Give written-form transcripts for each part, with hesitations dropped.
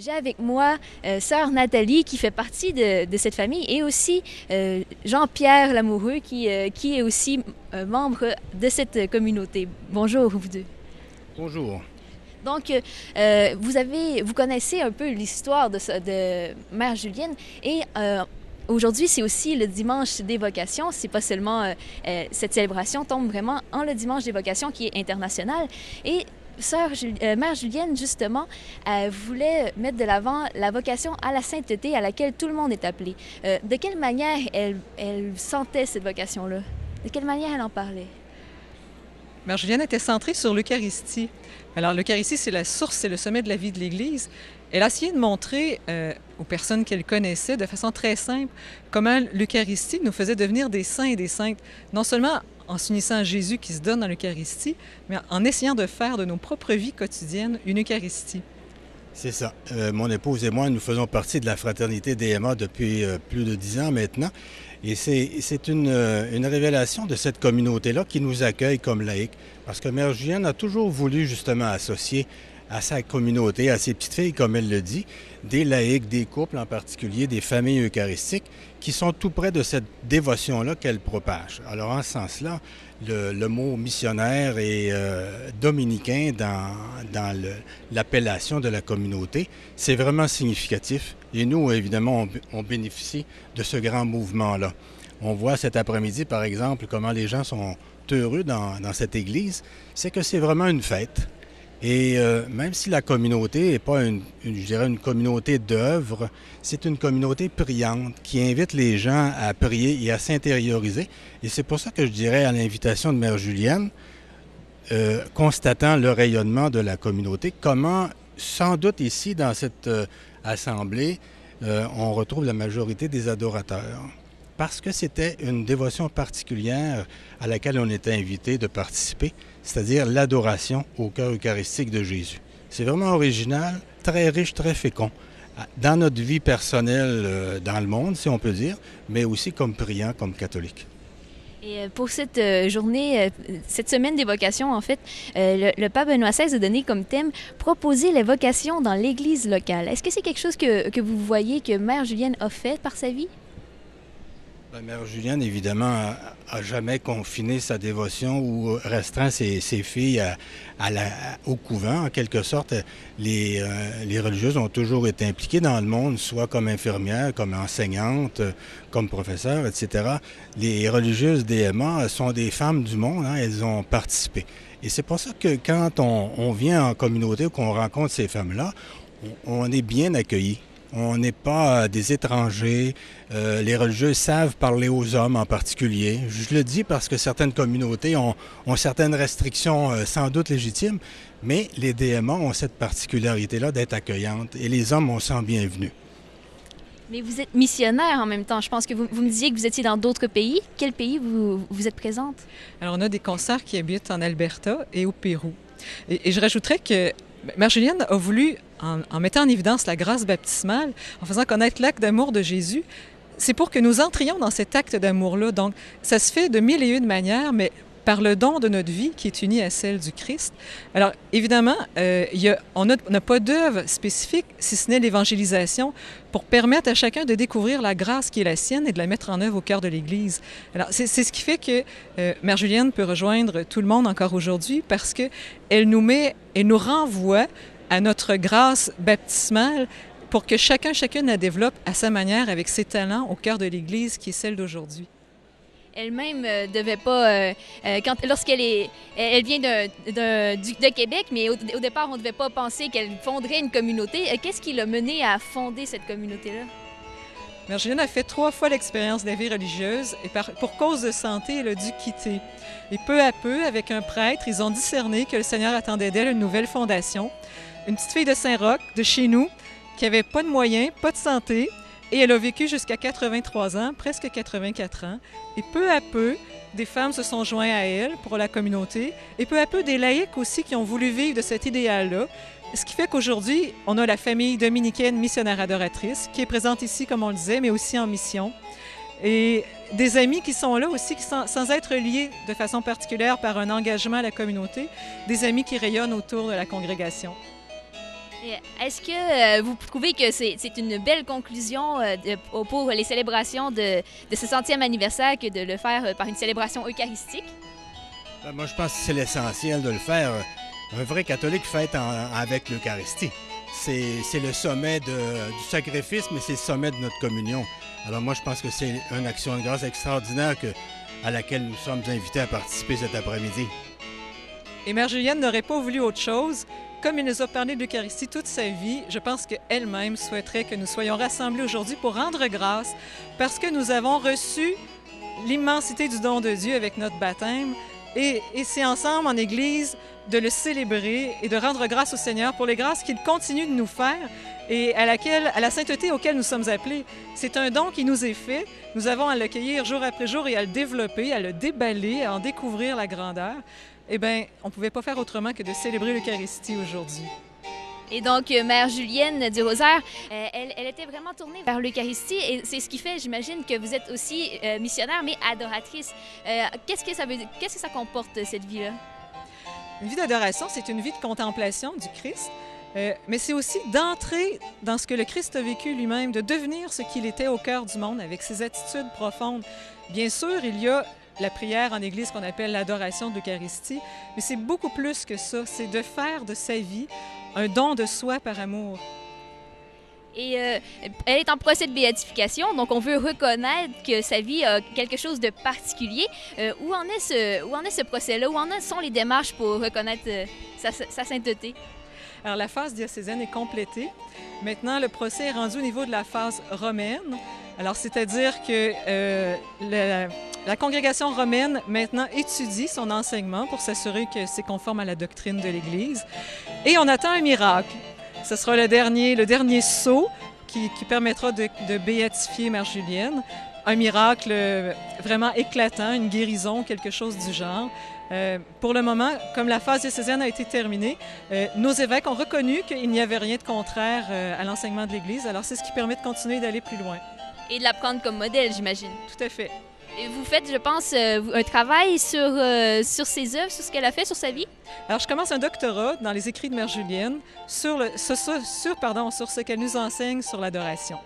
J'ai avec moi sœur Nathalie qui fait partie de cette famille et aussi Jean-Pierre Lamoureux qui est aussi membre de cette communauté. Bonjour vous deux. Bonjour. Donc, vous connaissez un peu l'histoire de Mère Julienne et aujourd'hui, c'est aussi le dimanche des vocations. C'est pas seulement cette célébration tombe vraiment en le dimanche des vocations qui est international. Et Mère Julienne, justement, voulait mettre de l'avant la vocation à la sainteté à laquelle tout le monde est appelé. De quelle manière elle sentait cette vocation-là? De quelle manière elle en parlait? Mère Julienne était centrée sur l'Eucharistie. Alors, l'Eucharistie, c'est la source, c'est le sommet de la vie de l'Église. Elle a essayé de montrer aux personnes qu'elle connaissait de façon très simple comment l'Eucharistie nous faisait devenir des saints et des saintes, non seulement en s'unissant à Jésus qui se donne dans l'Eucharistie, mais en essayant de faire de nos propres vies quotidiennes une Eucharistie. C'est ça. Mon épouse et moi, nous faisons partie de la fraternité DMA depuis plus de 10 ans maintenant. Et c'est une révélation de cette communauté-là qui nous accueille comme laïcs. Parce que Mère Julienne a toujours voulu justement associer à sa communauté, à ses petites filles, comme elle le dit, des laïcs, des couples en particulier, des familles eucharistiques qui sont tout près de cette dévotion-là qu'elle propage. Alors en ce sens-là, le mot missionnaire et dominicain dans l'appellation de la communauté, c'est vraiment significatif. Et nous, évidemment, on bénéficie de ce grand mouvement-là. On voit cet après-midi, par exemple, comment les gens sont heureux dans cette église. C'est que c'est vraiment une fête. Et même si la communauté n'est pas je dirais une communauté d'œuvre, c'est une communauté priante qui invite les gens à prier et à s'intérioriser. Et c'est pour ça que je dirais à l'invitation de Mère Julienne, constatant le rayonnement de la communauté, comment, sans doute ici, dans cette assemblée, on retrouve la majorité des adorateurs. Parce que c'était une dévotion particulière à laquelle on était invité de participer, c'est-à-dire l'adoration au cœur eucharistique de Jésus. C'est vraiment original, très riche, très fécond, dans notre vie personnelle dans le monde, si on peut dire, mais aussi comme priant, comme catholique. Et pour cette journée, cette semaine des vocations, en fait, le pape Benoît XVI a donné comme thème « Proposer les vocations dans l'Église locale ». Est-ce que c'est quelque chose que vous voyez que Mère Julienne a fait par sa vie? Mère Julienne, évidemment, a jamais confiné sa dévotion ou restreint ses filles au couvent. En quelque sorte, les religieuses ont toujours été impliquées dans le monde, soit comme infirmières, comme enseignantes, comme professeurs, etc. Les religieuses DMA sont des femmes du monde, hein, elles ont participé. Et c'est pour ça que quand on vient en communauté ou qu'on rencontre ces femmes-là, on est bien accueillis. On n'est pas des étrangers. Les religieux savent parler aux hommes en particulier. Je le dis parce que certaines communautés ont certaines restrictions sans doute légitimes, mais les DMA ont cette particularité-là d'être accueillantes et les hommes, on sent bienvenus. Mais vous êtes missionnaire en même temps. Je pense que vous me disiez que vous étiez dans d'autres pays. Quel pays vous êtes présente? Alors, on a des concerts qui habitent en Alberta et au Pérou. Et je rajouterais que Mère Julienne a voulu, en mettant en évidence la grâce baptismale, en faisant connaître l'acte d'amour de Jésus, c'est pour que nous entrions dans cet acte d'amour-là. Donc, ça se fait de mille et une manières, mais par le don de notre vie qui est uni à celle du Christ. Alors, évidemment, on n'a pas d'œuvre spécifique, si ce n'est l'évangélisation, pour permettre à chacun de découvrir la grâce qui est la sienne et de la mettre en œuvre au cœur de l'Église. Alors, c'est ce qui fait que Mère Julienne peut rejoindre tout le monde encore aujourd'hui parce qu'elle nous renvoie à notre grâce baptismale pour que chacune la développe à sa manière avec ses talents au cœur de l'Église qui est celle d'aujourd'hui. Elle-même devait pas, lorsqu'elle elle vient de Québec, mais au départ, on ne devait pas penser qu'elle fonderait une communauté. Qu'est-ce qui l'a menée à fonder cette communauté-là? Mère Julienne a fait 3 fois l'expérience de la vie religieuse et pour cause de santé, elle a dû quitter. Et peu à peu, avec un prêtre, ils ont discerné que le Seigneur attendait d'elle une nouvelle fondation. Une petite fille de Saint-Roch, de chez nous, qui n'avait pas de moyens, pas de santé, et elle a vécu jusqu'à 83 ans, presque 84 ans. Et peu à peu, des femmes se sont jointes à elle pour la communauté, et peu à peu, des laïcs aussi qui ont voulu vivre de cet idéal-là. Ce qui fait qu'aujourd'hui, on a la famille dominicaine missionnaire adoratrice, qui est présente ici, comme on le disait, mais aussi en mission. Et des amis qui sont là aussi, sans être liés de façon particulière par un engagement à la communauté, des amis qui rayonnent autour de la congrégation. Est-ce que vous trouvez que c'est une belle conclusion pour les célébrations de ce 100e anniversaire que de le faire par une célébration eucharistique? Ben, moi, je pense que c'est l'essentiel de le faire. Un vrai catholique fête avec l'Eucharistie. C'est le sommet du sacrifice, mais c'est le sommet de notre communion. Alors moi, je pense que c'est une action de grâce extraordinaire à laquelle nous sommes invités à participer cet après-midi. Et Mère Julienne n'aurait pas voulu autre chose. Comme il nous a parlé de l'Eucharistie toute sa vie, je pense qu'elle-même souhaiterait que nous soyons rassemblés aujourd'hui pour rendre grâce parce que nous avons reçu l'immensité du don de Dieu avec notre baptême. Et c'est ensemble en Église de le célébrer et de rendre grâce au Seigneur pour les grâces qu'il continue de nous faire et à la sainteté auquel nous sommes appelés. C'est un don qui nous est fait. Nous avons à l'accueillir jour après jour et à le développer, à le déballer, à en découvrir la grandeur. Eh bien, on ne pouvait pas faire autrement que de célébrer l'Eucharistie aujourd'hui. Et donc, Mère Julienne du Rosaire, elle était vraiment tournée vers l'Eucharistie et c'est ce qui fait, j'imagine, que vous êtes aussi missionnaire, mais adoratrice. Qu'est-ce que ça comporte, cette vie-là? Une vie d'adoration, c'est une vie de contemplation du Christ, mais c'est aussi d'entrer dans ce que le Christ a vécu lui-même, de devenir ce qu'il était au cœur du monde avec ses attitudes profondes. Bien sûr, il y a la prière en Église qu'on appelle l'adoration de l'Eucharistie, mais c'est beaucoup plus que ça. C'est de faire de sa vie un don de soi par amour. Et elle est en procès de béatification, donc on veut reconnaître que sa vie a quelque chose de particulier. Où en est ce procès-là? Où sont les démarches pour reconnaître sa sainteté? Alors, la phase diocésaine est complétée. Maintenant, le procès est rendu au niveau de la phase romaine. Alors, c'est-à-dire que la congrégation romaine, maintenant, étudie son enseignement pour s'assurer que c'est conforme à la doctrine de l'Église. Et on attend un miracle. Ce sera le dernier sceau qui permettra de béatifier Mère Julienne. Un miracle vraiment éclatant, une guérison, quelque chose du genre. Pour le moment, comme la phase diocésaine a été terminée, nos évêques ont reconnu qu'il n'y avait rien de contraire à l'enseignement de l'Église. Alors, c'est ce qui permet de continuer d'aller plus loin. Et de la prendre comme modèle, j'imagine. Tout à fait. Et vous faites, je pense, un travail sur ses œuvres, sur ce qu'elle a fait, sur sa vie? Alors, je commence un doctorat dans les écrits de Mère Julienne sur ce qu'elle nous enseigne sur l'adoration.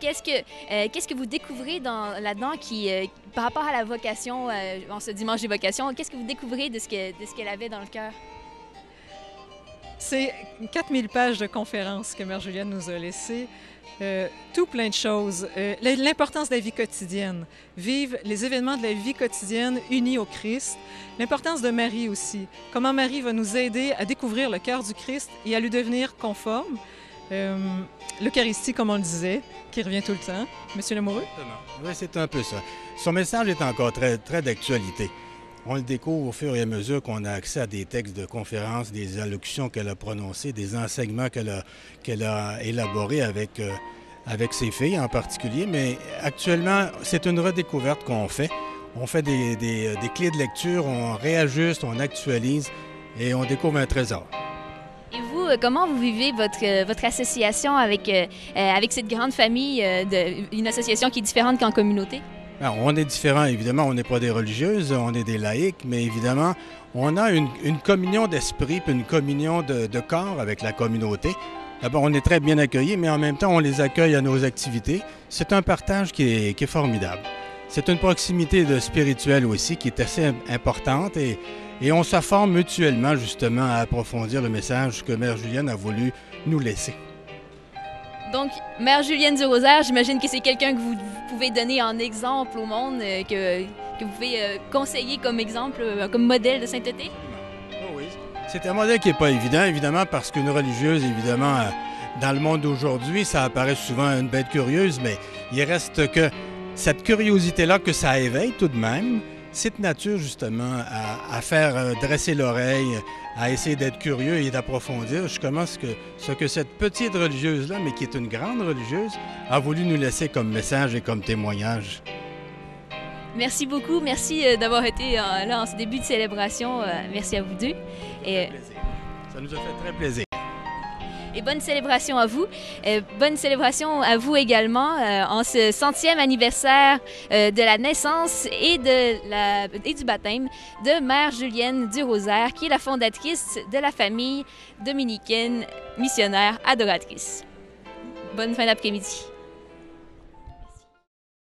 Qu'est-ce que vous découvrez là-dedans par rapport à la vocation, en ce dimanche des vocations, qu'est-ce que vous découvrez de ce qu'elle avait dans le cœur? C'est 4000 pages de conférences que Mère Julienne nous a laissées. Tout plein de choses. L'importance de la vie quotidienne. Vivre les événements de la vie quotidienne unis au Christ. L'importance de Marie aussi. Comment Marie va nous aider à découvrir le cœur du Christ et à lui devenir conforme. L'Eucharistie, comme on le disait, qui revient tout le temps. Monsieur Lamoureux? Oui, c'est un peu ça. Son message est encore très, très d'actualité. On le découvre au fur et à mesure qu'on a accès à des textes de conférences, des allocutions qu'elle a prononcées, des enseignements qu'elle a élaborés avec ses filles en particulier. Mais actuellement, c'est une redécouverte qu'on fait. On fait des clés de lecture, on réajuste, on actualise et on découvre un trésor. Et vous, comment vous vivez votre association avec cette grande famille, une association qui est différente qu'en communauté? Alors, on est différents, évidemment, on n'est pas des religieuses, on est des laïcs, mais évidemment, on a une communion d'esprit puis une communion de corps avec la communauté. D'abord, on est très bien accueillis, mais en même temps, on les accueille à nos activités. C'est un partage qui est formidable. C'est une proximité spirituelle aussi qui est assez importante et on s'afforme mutuellement, justement, à approfondir le message que Mère Julienne a voulu nous laisser. Donc, Mère Julienne du Rosaire, j'imagine que c'est quelqu'un que vous pouvez donner en exemple au monde, que vous pouvez conseiller comme exemple, comme modèle de sainteté? Oui, c'est un modèle qui n'est pas évident, évidemment, parce qu'une religieuse, évidemment, dans le monde d'aujourd'hui, ça apparaît souvent une bête curieuse, mais il reste que cette curiosité-là que ça éveille tout de même, c'est de nature, justement, à faire dresser l'oreille, à essayer d'être curieux et d'approfondir. Je commence ce que cette petite religieuse-là, mais qui est une grande religieuse, a voulu nous laisser comme message et comme témoignage. Merci beaucoup. Merci d'avoir été là en ce début de célébration. Merci à vous deux. Et ça nous a fait très plaisir. Et bonne célébration à vous. Bonne célébration à vous également en ce 100e anniversaire de la naissance et du baptême de Mère Julienne du Rosaire, qui est la fondatrice de la famille dominicaine missionnaire adoratrice. Bonne fin d'après-midi.